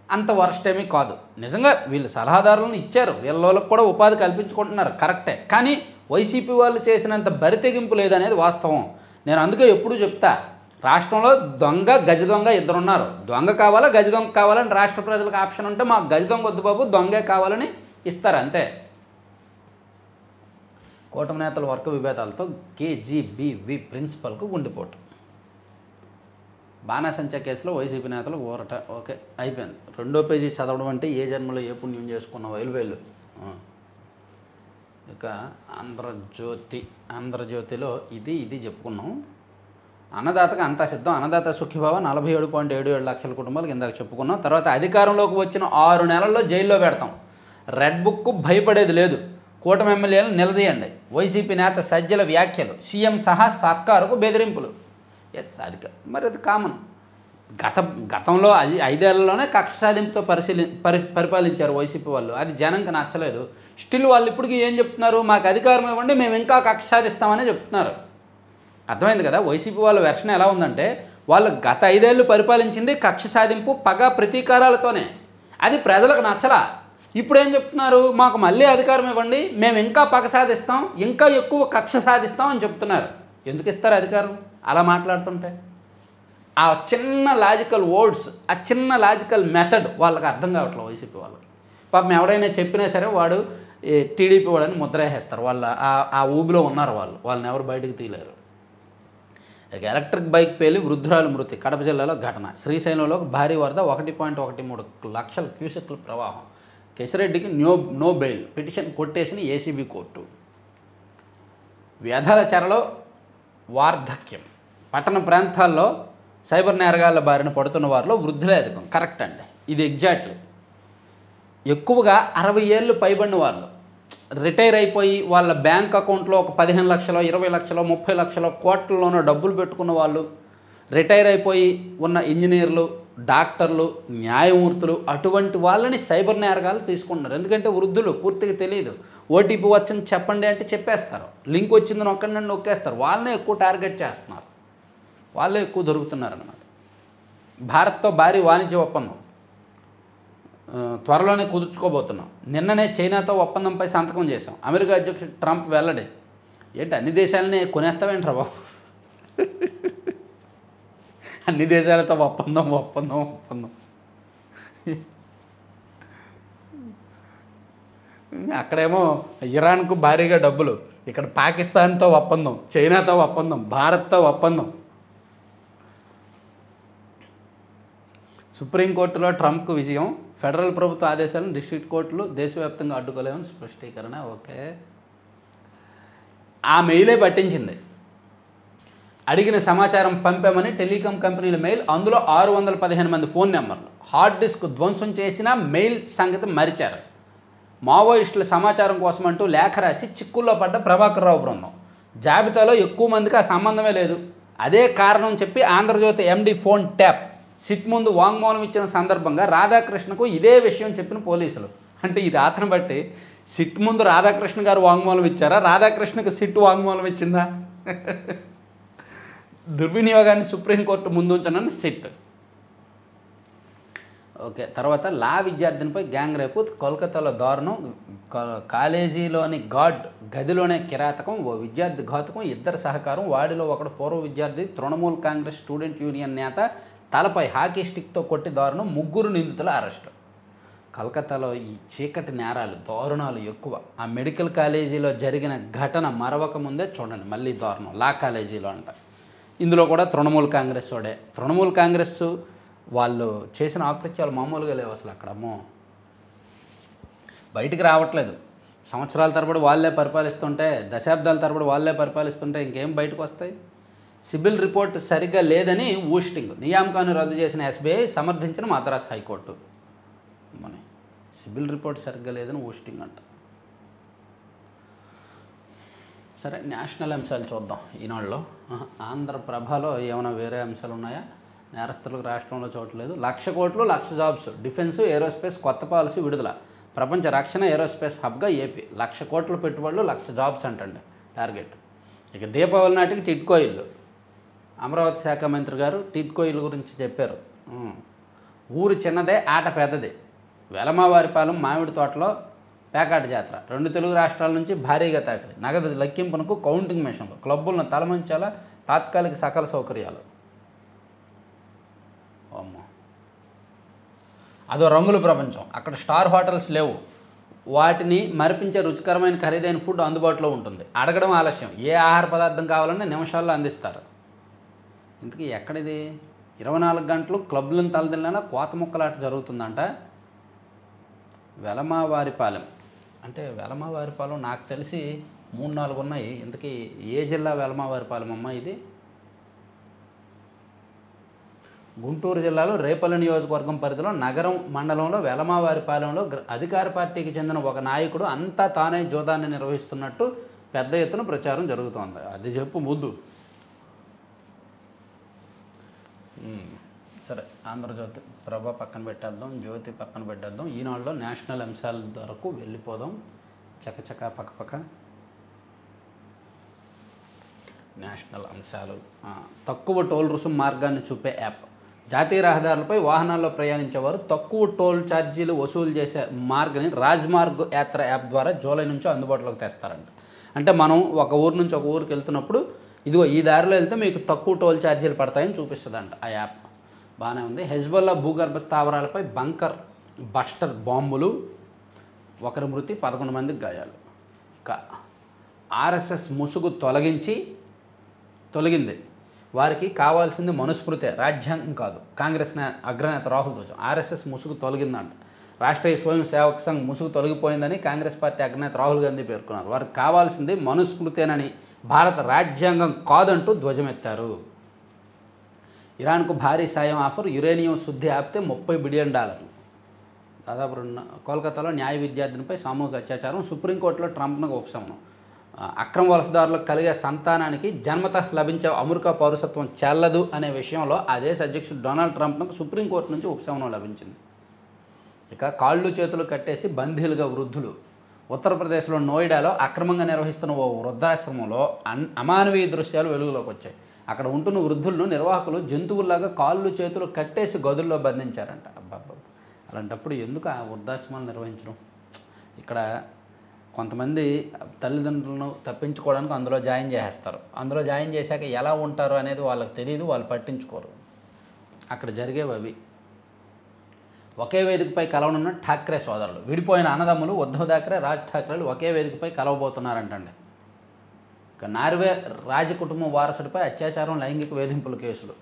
అంత వరస్ట్ ఏమీ కాదు. నిజంగా వీళ్ళు సలహాదారులను ఇచ్చారు, వీళ్ళకి కూడా ఉపాధి కల్పించుకుంటున్నారు, కరెక్టే. కానీ వైసీపీ వాళ్ళు చేసినంత బరితెగింపు లేదనేది వాస్తవం. నేను అందుకే ఎప్పుడూ చెప్తా, రాష్ట్రంలో దొంగ గజ దొంగ ఇద్దరున్నారు. దొంగ కావాలా గజ దొంగ కావాలని రాష్ట్ర ప్రజలకు ఆప్షన్ ఉంటే మాకు గజ దొంగ వద్దు బాబు, దొంగే కావాలని ఇస్తారు అంతే. కూటమి నేతల వర్గ విభేదాలతో కేజీబీవీ ప్రిన్సిపల్కు గుండెపోటు. బాణాసంచా కేసులో వైసీపీ నేతలు ఊరట. ఓకే, అయిపోయింది. 2వ పేజీ చదవడం అంటే ఏ జన్మలో ఏ పుణ్యం చేసుకున్న వేలు. ఇక ఆంధ్రజ్యోతిలో ఇది చెప్పుకున్నాం. అన్నదాతకు అంతా సిద్ధం. అన్నదాత సుఖీభావ 47.77 లక్షల కుటుంబాలకు ఇందాక చెప్పుకున్నాం. తర్వాత అధికారంలోకి వచ్చిన 6 నెలల్లో జైల్లో పెడతాం. రెడ్ బుక్ భయపడేది లేదు. కూటమి ఎమ్మెల్యేలను నిలదీయండి. వైసీపీ నేత సజ్జల వ్యాఖ్యలు. సీఎం సహా సర్కారుకు బెదిరింపులు. ఎస్, అది మరి అది కామన్. గతంలో 5 ఏళ్లలోనే కక్ష సాధింపుతో పరిపాలించారు వైసీపీ వాళ్ళు. అది జనంకి నచ్చలేదు. స్టిల్ వాళ్ళు ఇప్పటికీ ఏం చెప్తున్నారు? మాకు అధికారం ఇవ్వండి, మేము ఇంకా కక్ష సాధిస్తామని చెప్తున్నారు. అర్థమైంది కదా? వైసీపీ వాళ్ళ వెర్షన్ ఎలా ఉందంటే, వాళ్ళు గత 5 ఏళ్ళు పరిపాలించింది కక్ష సాధింపు, పగ, ప్రతీకారాలతోనే. అది ప్రజలకు నచ్చలా. ఇప్పుడు ఏం చెప్తున్నారు? మాకు మళ్ళీ అధికారం ఇవ్వండి, మేము ఇంకా పగ సాధిస్తాం, ఇంకా ఎక్కువ కక్ష సాధిస్తాం అని చెప్తున్నారు. ఎందుకు ఇస్తారు అధికారం అలా మాట్లాడుతుంటే? ఆ చిన్న లాజికల్ వర్డ్స్, ఆ చిన్న లాజికల్ మెథడ్ వాళ్ళకి అర్థం కావట్లేదు వైసీపీ వాళ్ళకి. పాపం ఎవడైనా చెప్పినా సరే వాడు టీడీపీ వాడని ముద్ర వేసేస్తారు. వాళ్ళ ఆ ఊబిలో ఉన్నారు వాళ్ళని ఎవరు బయటకు తీయలేరు. ఇక ఎలక్ట్రిక్ బైక్ పేలి వృద్ధురాలు మృతి. కడప జిల్లాలో ఘటన. శ్రీశైలంలో భారీ వరద, 1.13 లక్షల క్యూసెక్ల ప్రవాహం. కేశిరెడ్డికి నో బెయిల్. పిటిషన్ కొట్టేసిన ఏసీబీ కోర్టు. వ్యధల చెరలో వార్ధక్యం. పట్టణ ప్రాంతాల్లో సైబర్ నేరగాళ్ల బారిన పడుతున్న వారిలో వృద్ధులే అధికం. కరెక్ట్ అండి, ఇది ఎగ్జాక్ట్లీ. ఎక్కువగా 60 ఏళ్ళు పైబడిన వాళ్ళు, రిటైర్ అయిపోయి వాళ్ళ బ్యాంక్ అకౌంట్లో ఒక 15 లక్షలు, 20 లక్షలు, 30 లక్షలు, కోట్లలోనో డబ్బులు పెట్టుకున్న వాళ్ళు, రిటైర్ అయిపోయి ఉన్న ఇంజనీర్లు, డాక్టర్లు, న్యాయమూర్తులు, అటువంటి వాళ్ళని సైబర్ నేరగాళ్ళు తీసుకుంటున్నారు. ఎందుకంటే వృద్ధులు, పూర్తిగా తెలియదు. ఓటీపీ వచ్చింది చెప్పండి అంటే చెప్పేస్తారు, లింక్ వచ్చింది నొక్కండి నొక్కేస్తారు. వాళ్ళనే ఎక్కువ టార్గెట్ చేస్తున్నారు, వాళ్ళే ఎక్కువ దొరుకుతున్నారు అన్నమాట. భారత్తో భారీ వాణిజ్య ఒప్పందం త్వరలోనే కుదుర్చుకోబోతున్నాం. నిన్ననే చైనాతో ఒప్పందంపై సంతకం చేశాం. అమెరికా అధ్యక్షుడు ట్రంప్ వెల్లడి. ఏంటి అన్ని దేశాలని కొనేస్తావేంట్రా బాబు? అన్ని దేశాలతో ఒప్పందం. అక్కడేమో ఇరాన్కు భారీగా డబ్బులు, ఇక్కడ పాకిస్తాన్తో ఒప్పందం, చైనాతో ఒప్పందం, భారత్తో ఒప్పందం. సుప్రీంకోర్టులో ట్రంప్కు విజయం. ఫెడరల్ ప్రభుత్వ ఆదేశాలను డిస్ట్రిక్ట్ కోర్టులు దేశవ్యాప్తంగా అడ్డుకోలేమని స్పష్టీకరణ. ఓకే, ఆ మెయిలే పట్టించింది. అడిగిన సమాచారం పంపామని టెలికాం కంపెనీల మెయిల్. అందులో 615 మంది ఫోన్ నెంబర్లు. హార్డ్ డిస్క్ ధ్వంసం చేసిన మెయిల్ సంగతి మరిచారు. మావోయిస్టుల సమాచారం కోసం అంటూ లేఖ రాసి చిక్కుల్లో పడ్డ ప్రభాకర్ రావు బృందం. జాబితాలో ఎక్కువ మందికి ఆ సంబంధమే లేదు. అదే కారణం చెప్పి ఆంధ్రజ్యోతి ఎండి ఫోన్ ట్యాప్. సిట్ ముందు వాంగ్మూలం ఇచ్చిన సందర్భంగా రాధాకృష్ణకు ఇదే విషయం చెప్పిన పోలీసులు. అంటే ఈ రాతను బట్టి సిట్ ముందు రాధాకృష్ణ గారు వాంగ్మూలం ఇచ్చారా, రాధాకృష్ణకు సిట్ వాంగ్మూలం ఇచ్చిందా? దుర్వినియోగాన్ని సుప్రీంకోర్టు ముందు ఉంచనని సిట్. ఓకే, తర్వాత లా విద్యార్థినిపై గ్యాంగ్ రేపు. కోల్కతాలో దారుణం. కాలేజీలోని గదిలోనే కిరాతకం. ఓ విద్యార్థి ఘాతుకం, ఇద్దరు సహకారం. వాడిలో ఒకడు పూర్వ విద్యార్థి, తృణమూల్ కాంగ్రెస్ స్టూడెంట్ యూనియన్ నేత. తలపై హాకీ స్టిక్తో కొట్టి దారుణం. 3 నిందితుల అరెస్టు. కలకత్తాలో ఈ చీకటి నేరాలు, దారుణాలు ఎక్కువ. ఆ మెడికల్ కాలేజీలో జరిగిన ఘటన మరవక ముందే చూడండి మళ్ళీ దారుణం. లా కాలేజీలో అంట. ఇందులో కూడా తృణమూల్ కాంగ్రెస్ వాడే. తృణమూల్ కాంగ్రెస్ వాళ్ళు చేసిన ఆకృత్యాలు మామూలుగా లేవు అసలు. అక్కడమ్మో బయటికి రావట్లేదు. సంవత్సరాల తరబడి వాళ్ళే పరిపాలిస్తుంటే, దశాబ్దాల తరబడి వాళ్ళే పరిపాలిస్తుంటే ఇంకేం బయటకు వస్తాయి? సిబిల్ రిపోర్ట్ సరిగ్గా లేదని ఊస్టింగ్, నియామకాన్ని రద్దు చేసిన ఎస్బీఐ సమర్థించిన మద్రాస్ హైకోర్టు. మన సిబిల్ రిపోర్ట్ సరిగ్గా లేదని ఊస్టింగ్ అంట. సరే, నేషనల్ అంశాలు చూద్దాం ఈనాడులో. ఆంధ్రప్రభలో ఏమైనా వేరే అంశాలు ఉన్నాయా? నేరస్తులకు రాష్ట్రంలో చోట్లేదు, 1,00,000 కోట్లు 1,00,000 జాబ్స్, డిఫెన్స్ ఏరోస్పేస్ కొత్త పాలసీ విడుదల, ప్రపంచ రక్షణ ఏరోస్పేస్ హబ్గా ఏపీ, 1,00,000 కోట్ల పెట్టుబడులు 1,00,000 జాబ్స్ అంటండి టార్గెట్. ఇక దీపావళి నాటికి టిడ్కో ఇల్లు, అమరావతి శాఖ మంత్రి గారు టిడ్కో ఇల్లు గురించి చెప్పారు. ఊరు చిన్నదే ఆట పెద్దది, వెలమావారిపాలెం మామిడి తోటలో పేకాట జాతర, 2 తెలుగు రాష్ట్రాల నుంచి భారీగా తాకిడి, నగదు లెక్కింపునకు కౌంటింగ్ మిషన్లు, క్లబ్బులను తలమంచాల తాత్కాలిక సకల సౌకర్యాలు. అమ్మో, అదో రంగుల ప్రపంచం. అక్కడ స్టార్ హోటల్స్ లేవు, వాటిని మరిపించే రుచికరమైన ఖరీదైన ఫుడ్ అందుబాటులో ఉంటుంది, అడగడం ఆలస్యం, ఏ ఆహార పదార్థం కావాలన్నా నిమిషాల్లో అందిస్తారు. ఇంతకీ ఎక్కడిది? 24 గంటలు క్లబ్లను తలదిల్లినా కోత ముక్కలాట జరుగుతుందంట. వెలమావారిపాలెం అంటే వెలమావారిపాలెం నాకు తెలిసి 3-4 ఉన్నాయి. ఇంతకీ ఏ జిల్లా వెలమావారిపాలెం అమ్మ ఇది? గుంటూరు జిల్లాలో రేపల్లి నియోజకవర్గం పరిధిలో నగరం మండలంలో వెలమావారిపాలెంలో అధికార పార్టీకి చెందిన ఒక నాయకుడు అంతా తానే జోదాన్ని నిర్వహిస్తున్నట్టు పెద్ద ఎత్తున ప్రచారం జరుగుతోంది. అది చెప్పు ముందు. సరే, ఆంధ్రజ్యోతి ప్రభ పక్కన పెట్టేద్దాం, జ్యోతి పక్కన పెట్టేద్దాం. ఈనాడులో నేషనల్ అంశాల వరకు వెళ్ళిపోదాం. చకచక పక్కపక్క నేషనల్ అంశాలు. తక్కువ టోల్ రుసుము మార్గాన్ని చూపే యాప్, జాతీయ రహదారులపై వాహనాల్లో ప్రయాణించేవారు తక్కువ టోల్ ఛార్జీలు వసూలు చేసే మార్గని రాజ్మార్గ్ యాత్ర యాప్ ద్వారా జూలై నుంచి అందుబాటులోకి తెస్తారంట. అంటే మనం ఒక ఊరు నుంచి ఒక ఊరికి వెళ్తున్నప్పుడు ఇదిగో ఈ దారిలో వెళ్తే మీకు తక్కువ టోల్ ఛార్జీలు పడతాయని చూపిస్తుందంట ఆ యాప్. బాగానే ఉంది. హెజ్బొల్లా భూగర్భ స్థావరాలపై బంకర్ బస్టర్ బాంబులు, 1 మృతి 11 మందికి గాయాలు. ఆర్ఎస్ఎస్ ముసుగు తొలగింది, వారికి కావాల్సింది మనుస్మృతే, రాజ్యాంగం కాదు. కాంగ్రెస్ అగ్రనేత రాహుల్ ధ్వజం. ఆర్ఎస్ఎస్ ముసుగు తొలగిందంట. రాష్ట్రీయ స్వయం సేవక్ సంఘ్ ముసుగు తొలగిపోయిందని కాంగ్రెస్ పార్టీ అగ్రనేత రాహుల్ గాంధీ పేర్కొన్నారు. వారికి కావాల్సింది మనుస్మృతేనని, భారత రాజ్యాంగం కాదంటూ ధ్వజమెత్తారు. ఇరాన్కు భారీ సాయం ఆఫర్, యురేనియం శుద్ధి ఆపితే $30 బిలియన్. దాదాపు కోల్కతాలో న్యాయ విద్యార్థినిపై సామూహిక అత్యాచారం, సుప్రీంకోర్టులో ట్రంప్ను ఉపశమనం. అక్రమ వలసదారులకు కలిగే సంతానానికి జన్మతః లభించే అమెరికా పౌరసత్వం చెల్లదు అనే విషయంలో ఆ దేశ అధ్యక్షుడు డొనాల్డ్ ట్రంప్కు సుప్రీంకోర్టు నుంచి ఉపశమనం లభించింది. ఇక కాళ్ళు చేతులు కట్టేసి బందీలుగా వృద్ధులు. ఉత్తరప్రదేశ్లో నోయిడాలో అక్రమంగా నిర్వహిస్తున్న ఓ వృద్ధాశ్రమంలో అమానవీయ దృశ్యాలు వెలుగులోకి వచ్చాయి. అక్కడ ఉంటున్న వృద్ధులను నిర్వాహకులు జంతువుల్లాగా కాళ్ళు చేతులు కట్టేసి గదుల్లో బంధించారంట. అబ్బాబ్బా, అలాంటప్పుడు ఎందుకు ఆ వృద్ధాశ్రమాలు నిర్వహించడం? ఇక్కడ కొంతమంది తల్లిదండ్రులను తప్పించుకోవడానికి అందులో జాయిన్ చేసేస్తారు. అందులో జాయిన్ చేశాక ఎలా ఉంటారో అనేది వాళ్ళకి తెలియదు, వాళ్ళు పట్టించుకోరు. అక్కడ జరిగేవి అవి. ఒకే వేదికపై కలవనున్న ఠాక్రే సోదరులు, విడిపోయిన అన్నదమ్ములు ఉద్ధవ్ ఠాక్రే, రాజ్ ఠాక్రేలు ఒకే వేదికపై కలవబోతున్నారంటండి. ఇక నార్వే రాజకుటుంబం వారసుడిపై అత్యాచారం, లైంగిక వేధింపుల కేసులు.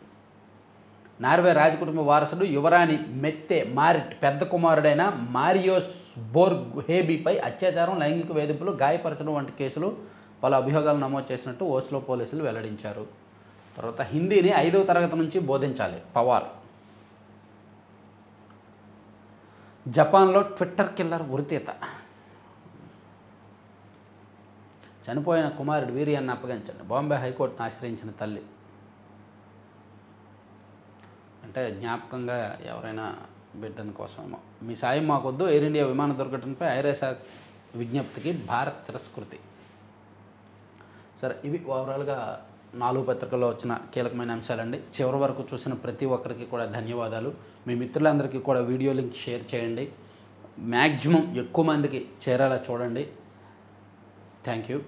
నార్వే రాజకుటుంబ వారసుడు యువరాణి మెత్తే మారిట్ పెద్ద కుమారుడైన మారియోస్ బోర్గ్ హేబీపై అత్యాచారం, లైంగిక వేధింపులు, గాయపరచడం వంటి కేసులు పలు అభియోగాలు నమోదు చేసినట్టు ఓస్లో పోలీసులు వెల్లడించారు. తర్వాత హిందీని 5వ తరగతి నుంచి బోధించాలి, పవార్. జపాన్లో ట్విట్టర్ కిల్లర్ ఉరితీత. చనిపోయిన కుమారుడు వీర్యాన్ని అప్పగించండి, బాంబే హైకోర్టును ఆశ్రయించిన తల్లి. అంటే జ్ఞాపకంగా ఎవరైనా బిడ్డని కోసమేమో. మీ సాయం మాకొద్దు, ఎయిర్ ఇండియా విమాన దుర్ఘటనపై ఐరేసా విజ్ఞప్తికి భారత్ తిరస్కృతి. సరే, ఇవి ఓవరాల్గా 4 పత్రికల్లో వచ్చిన కీలకమైన అంశాలండి. చివరి వరకు చూసిన ప్రతి ఒక్కరికి కూడా ధన్యవాదాలు. మీ మిత్రులందరికీ కూడా వీడియో లింక్ షేర్ చేయండి, మ్యాక్సిమం ఎక్కువ మందికి చేరేలా చూడండి. Thank you.